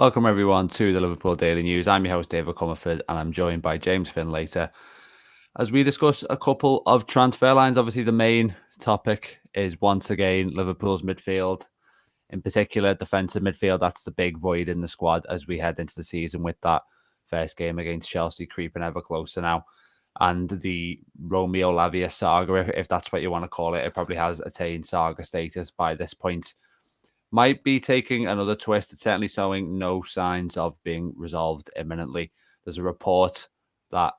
Welcome everyone to the Liverpool Daily News. I'm your host David Comerford and I'm joined by James Finn later as we discuss a couple of transfer lines. Obviously the main topic is once again Liverpool's midfield, in particular defensive midfield. That's the big void in the squad as we head into the season with that first game against Chelsea creeping ever closer now. And the Romeo Lavia saga, if that's what you want to call it, it probably has attained saga status by this point. Might be taking another twist. It's certainly showing no signs of being resolved imminently. There's a report that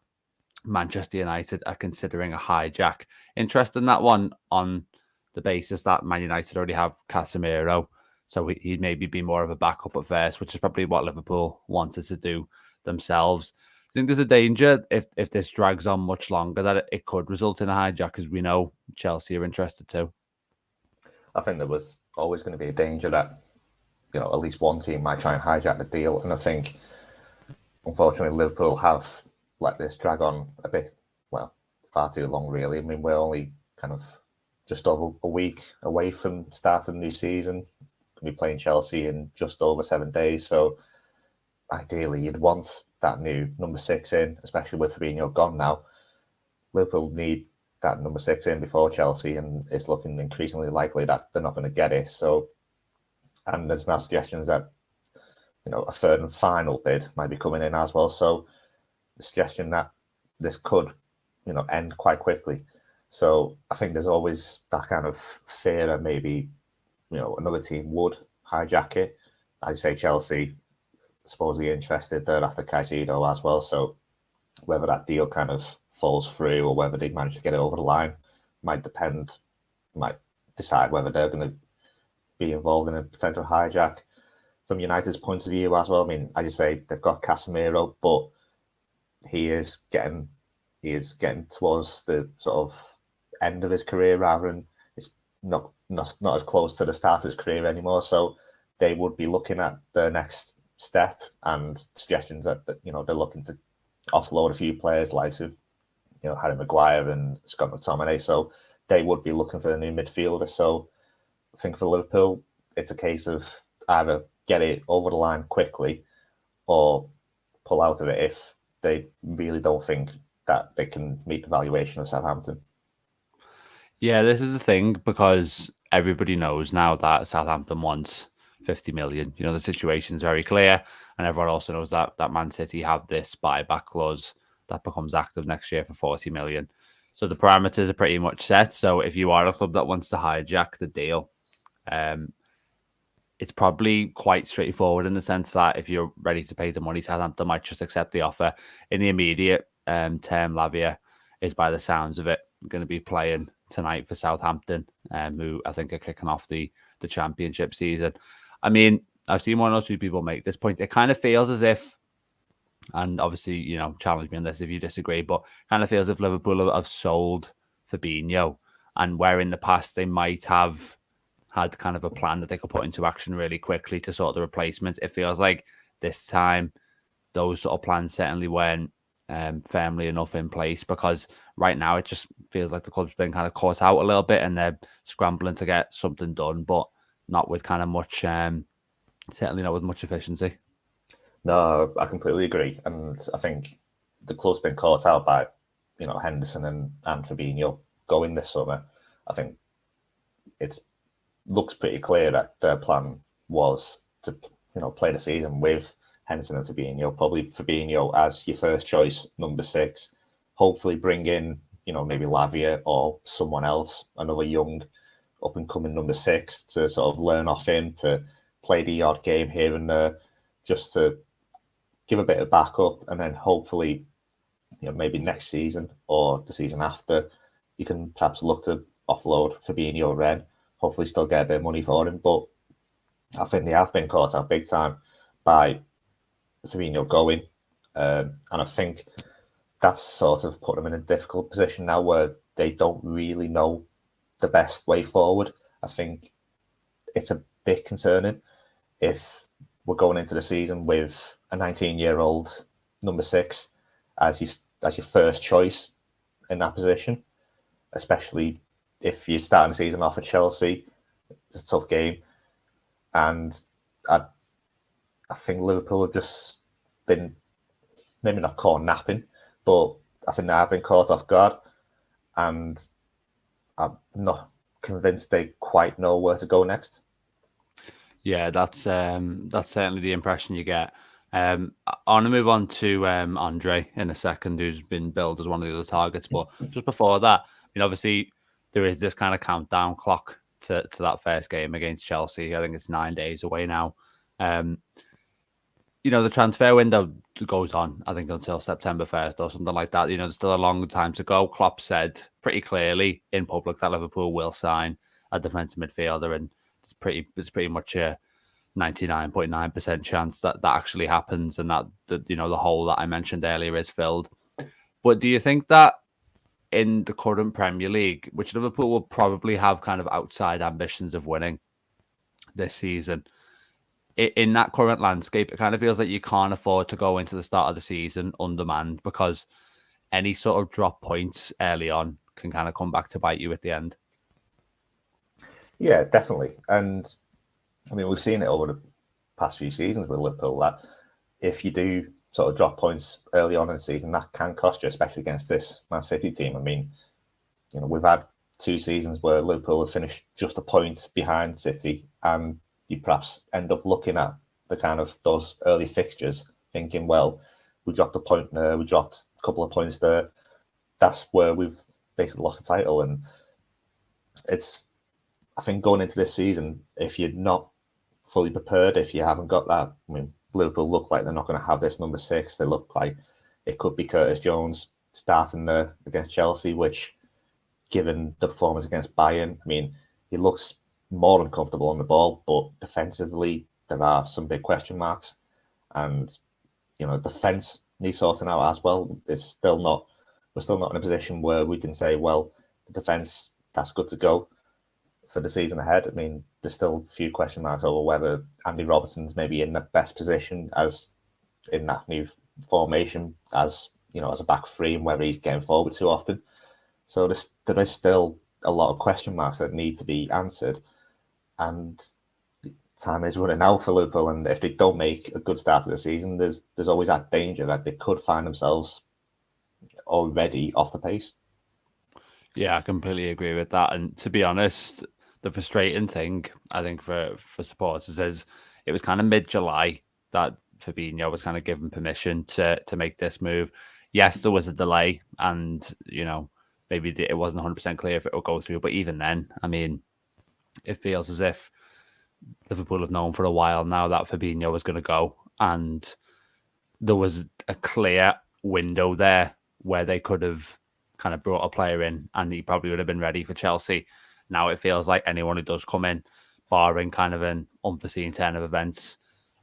Manchester United are considering a hijack. Interest in that one on the basis that Man United already have Casemiro, so he'd maybe be more of a backup at first, which is probably what Liverpool wanted to do themselves. I think there's a danger if this drags on much longer that it could result in a hijack, as we know Chelsea are interested too. I think there was always going to be a danger that, at least one team might try and hijack the deal. And I think, unfortunately, Liverpool have let this drag on a bit, far too long, really. I mean, we're only kind of just over a week away from starting the new season. We'll be playing Chelsea in just over 7 days. So ideally, you'd want that new number 6 in, especially with Fabinho gone now. Liverpool need that number 6 in before Chelsea, and it's looking increasingly likely that they're not going to get it. So, and there's now suggestions that a third and final bid might be coming in as well. So, the suggestion that this could end quite quickly. So, I think there's always that kind of fear that maybe another team would hijack it. I say Chelsea supposedly interested. They're after Caicedo as well. So, whether that deal kind of falls through or whether they manage to get it over the line might decide whether they're going to be involved in a potential hijack. From United's point of view as well, I mean, as you say, they've got Casemiro, but he is getting towards the sort of end of his career rather than it's not as close to the start of his career anymore. So they would be looking at the next step and suggestions that they're looking to offload a few players like Harry Maguire and Scott McTominay. So they would be looking for a new midfielder. So I think for Liverpool, it's a case of either get it over the line quickly or pull out of it if they really don't think that they can meet the valuation of Southampton. Yeah, this is the thing, because everybody knows now that Southampton wants 50 million. The situation's very clear, and everyone also knows that Man City have this buyback clause that becomes active next year for 40 million. So the parameters are pretty much set. So if you are a club that wants to hijack the deal, it's probably quite straightforward in the sense that if you're ready to pay the money, Southampton might just accept the offer. In the immediate term, Lavia is, by the sounds of it, going to be playing tonight for Southampton, who I think are kicking off the championship season. I mean, I've seen one or two people make this point. It kind of feels as if, and obviously, challenge me on this if you disagree, but kind of feels as if Liverpool have sold Fabinho, and where in the past they might have had kind of a plan that they could put into action really quickly to sort the replacements. It feels like this time those sort of plans certainly weren't firmly enough in place, because right now it just feels like the club's been kind of caught out a little bit and they're scrambling to get something done, but not with kind of much, certainly not with much efficiency. No, I completely agree. And I think the club's been caught out by, Henderson and Fabinho going this summer. I think it looks pretty clear that their plan was to, play the season with Henderson and Fabinho, probably Fabinho as your first choice, number 6. Hopefully bring in, maybe Lavia or someone else, another young up-and-coming number 6 to sort of learn off him, to play the odd game here and there, just to give a bit of backup, and then hopefully, maybe next season or the season after, you can perhaps look to offload Fabinho then, hopefully still get a bit of money for him. But I think they have been caught out big time by Fabinho going, and I think that's sort of put them in a difficult position now where they don't really know the best way forward. I think it's a bit concerning if we're going into the season with a 19-year-old number 6 as your first choice in that position, especially if you're starting the season off at Chelsea. It's a tough game, and I I think Liverpool have just been maybe not caught napping, but I think they have been caught off guard, and I'm not convinced they quite know where to go next. Yeah, that's certainly the impression you get. I want to move on to Andre in a second, who's been billed as one of the other targets. But just before that, I mean, obviously there is this kind of countdown clock to that first game against Chelsea. I think it's 9 days away now. The transfer window goes on, I think, until September 1st or something like that. There's still a long time to go. Klopp said pretty clearly in public that Liverpool will sign a defensive midfielder, and it's pretty much a 99.9% chance that actually happens, and that the hole that I mentioned earlier is filled. But do you think that in the current Premier League, which Liverpool will probably have kind of outside ambitions of winning this season, in that current landscape, it kind of feels like you can't afford to go into the start of the season undermanned, because any sort of drop points early on can kind of come back to bite you at the end? Yeah, definitely. And I mean, we've seen it over the past few seasons with Liverpool that if you do sort of drop points early on in the season, that can cost you, especially against this Man City team. I mean, we've had 2 seasons where Liverpool have finished just a point behind City, and you perhaps end up looking at the kind of those early fixtures thinking, well, we dropped a point there, we dropped a couple of points there. That's where we've basically lost the title. And I think going into this season, if you're not fully prepared, if you haven't got that, I mean, Liverpool look like they're not going to have this number 6. They look like it could be Curtis Jones starting there against Chelsea, which, given the performance against Bayern, I mean, he looks more than comfortable on the ball, but defensively there are some big question marks, and defense needs sorting out as well. We're still not in a position where we can say, well, the defense, that's good to go for the season ahead. I mean, there's still a few question marks over whether Andy Robertson's maybe in the best position as in that new formation as as a back three, and whether he's getting forward too often. So there is still a lot of question marks that need to be answered, and time is running out for Liverpool. And if they don't make a good start to the season, there's always that danger that they could find themselves already off the pace. Yeah, I completely agree with that. And to be honest, the frustrating thing, I think, for supporters is it was kind of mid-July that Fabinho was kind of given permission to make this move. Yes, there was a delay, and maybe it wasn't 100% clear if it would go through. But even then, I mean, it feels as if Liverpool have known for a while now that Fabinho was going to go, and there was a clear window there where they could have kind of brought a player in, and he probably would have been ready for Chelsea. Now it feels like anyone who does come in, barring kind of an unforeseen turn of events,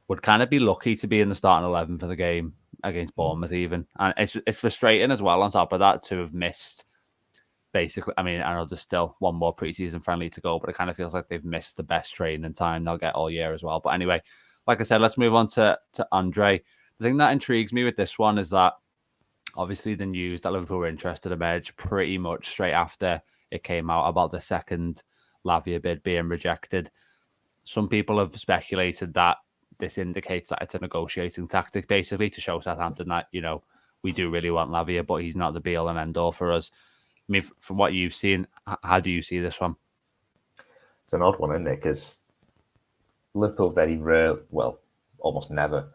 would kind of be lucky to be in the starting 11 for the game against Bournemouth even. And it's frustrating as well on top of that to have missed, basically. I mean, I know there's still one more preseason friendly to go, but it kind of feels like they've missed the best training time they'll get all year as well. But anyway, like I said, let's move on to Andre. The thing that intrigues me with this one is that obviously the news that Liverpool were interested emerged pretty much straight after it came out about the second Lavia bid being rejected. Some people have speculated that this indicates that it's a negotiating tactic, basically, to show Southampton that, we do really want Lavia, but he's not the be-all and end-all for us. I mean, from what you've seen, how do you see this one? It's an odd one, isn't it? Because Liverpool very rare, well, almost never,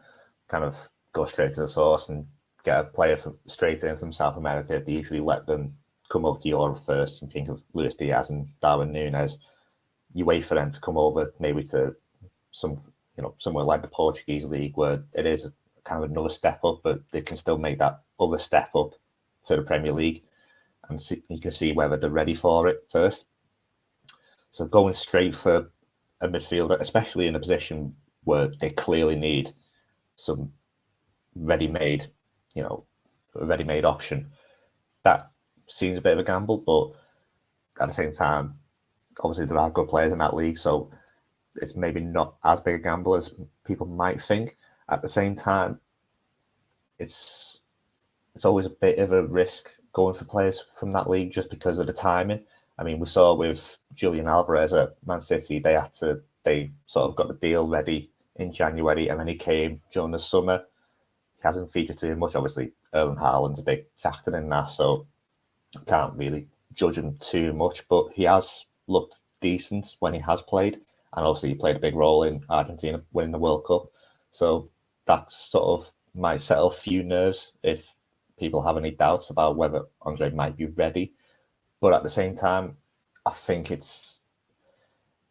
kind of go straight to the source and get a player straight in from South America. They usually let them come over to Europe first. And think of Luis Diaz and Darwin Núñez. You wait for them to come over, maybe to somewhere like the Portuguese league, where it is kind of another step up, but they can still make that other step up to the Premier League, and you can see whether they're ready for it first. So going straight for a midfielder, especially in a position where they clearly need some ready-made option, that seems a bit of a gamble. But at the same time, obviously there are good players in that league, so it's maybe not as big a gamble as people might think. At the same time, it's always a bit of a risk going for players from that league just because of the timing. I mean, we saw with Julian Alvarez at Man City, they sort of got the deal ready in January, and then he came during the summer. He hasn't featured too much. Obviously, Erling Haaland's a big factor in that, so can't really judge him too much. But he has looked decent when he has played, and obviously he played a big role in Argentina winning the World Cup. So that sort of might settle a few nerves if people have any doubts about whether Andre might be ready. But at the same time, I think it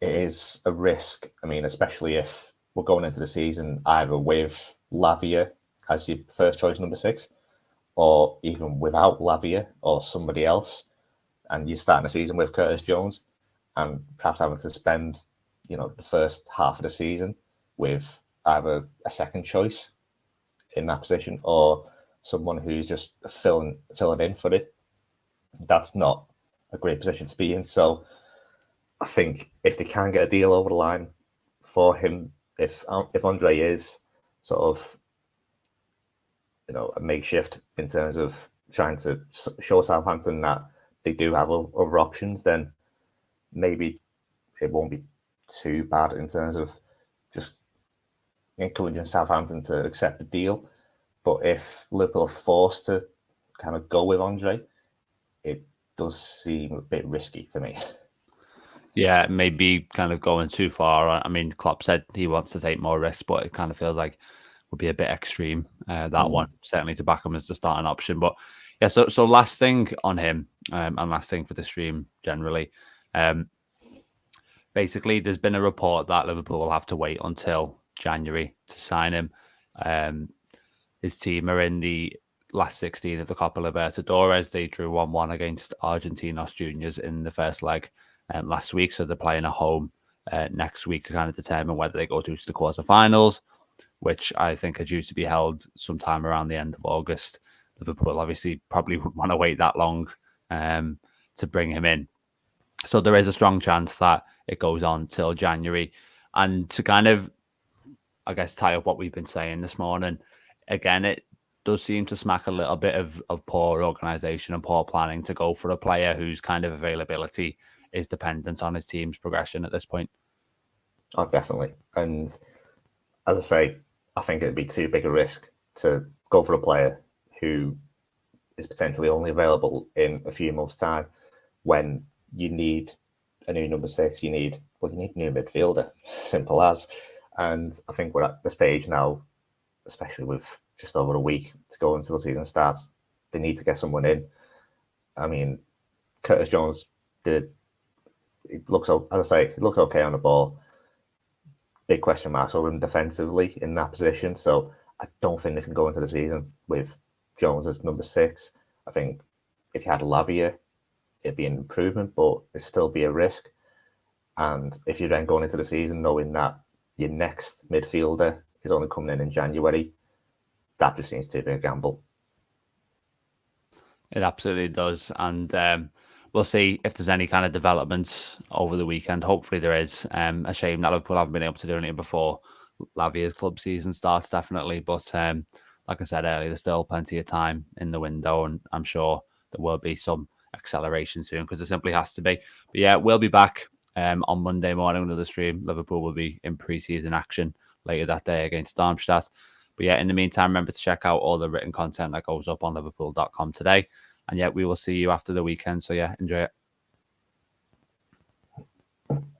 is a risk. I mean, especially if we're going into the season either with Lavia as your first choice number 6, or even without Lavia or somebody else, and you're starting the season with Curtis Jones, and perhaps having to spend, the first half of the season with either a second choice in that position or someone who's just filling in for it. That's not a great position to be in. So I think if they can get a deal over the line for him, if Andre is sort of, a makeshift in terms of trying to show Southampton that they do have other options, then maybe it won't be too bad in terms of just encouraging Southampton to accept the deal. But if Liverpool are forced to kind of go with Andre, it does seem a bit risky for me. Yeah, maybe kind of going too far. I mean, Klopp said he wants to take more risks, but it kind of feels like would be a bit extreme. That one, certainly to back him as the starting option. But yeah, so last thing on him, and last thing for the stream generally. Basically, there's been a report that Liverpool will have to wait until January to sign him. His team are in the last 16 of the Copa Libertadores. They drew 1-1 against Argentinos Juniors in the first leg last week. So they're playing at home next week to kind of determine whether they go to the quarterfinals, which I think are due to be held sometime around the end of August. Liverpool obviously probably wouldn't want to wait that long to bring him in. So there is a strong chance that it goes on till January. And to kind of, I guess, tie up what we've been saying this morning, again, it does seem to smack a little bit of poor organisation and poor planning to go for a player whose kind of availability is dependent on his team's progression at this point. Oh, definitely. And as I say, I think it'd be too big a risk to go for a player who is potentially only available in a few months' time when you need a new number 6, you need a new midfielder, simple as. And I think we're at the stage now, especially with just over a week to go until the season starts, they need to get someone in. I mean, Curtis Jones it looks okay on the ball. Big question marks over him defensively in that position. So I don't think they can go into the season with Jones as number 6. I think if you had Lavia, it'd be an improvement, but it'd still be a risk. And if you're then going into the season knowing that your next midfielder is only coming in January, that just seems to be a gamble. It absolutely does. And we'll see if there's any kind of developments over the weekend. Hopefully there is. A shame that Liverpool haven't been able to do anything before Lavia's club season starts, definitely. But like I said earlier, there's still plenty of time in the window, and I'm sure there will be some acceleration soon because there simply has to be. But yeah, we'll be back on Monday morning with the stream. Liverpool will be in pre-season action later that day against Darmstadt. But yeah, in the meantime, remember to check out all the written content that goes up on liverpool.com today. And yeah, we will see you after the weekend. So yeah, enjoy it.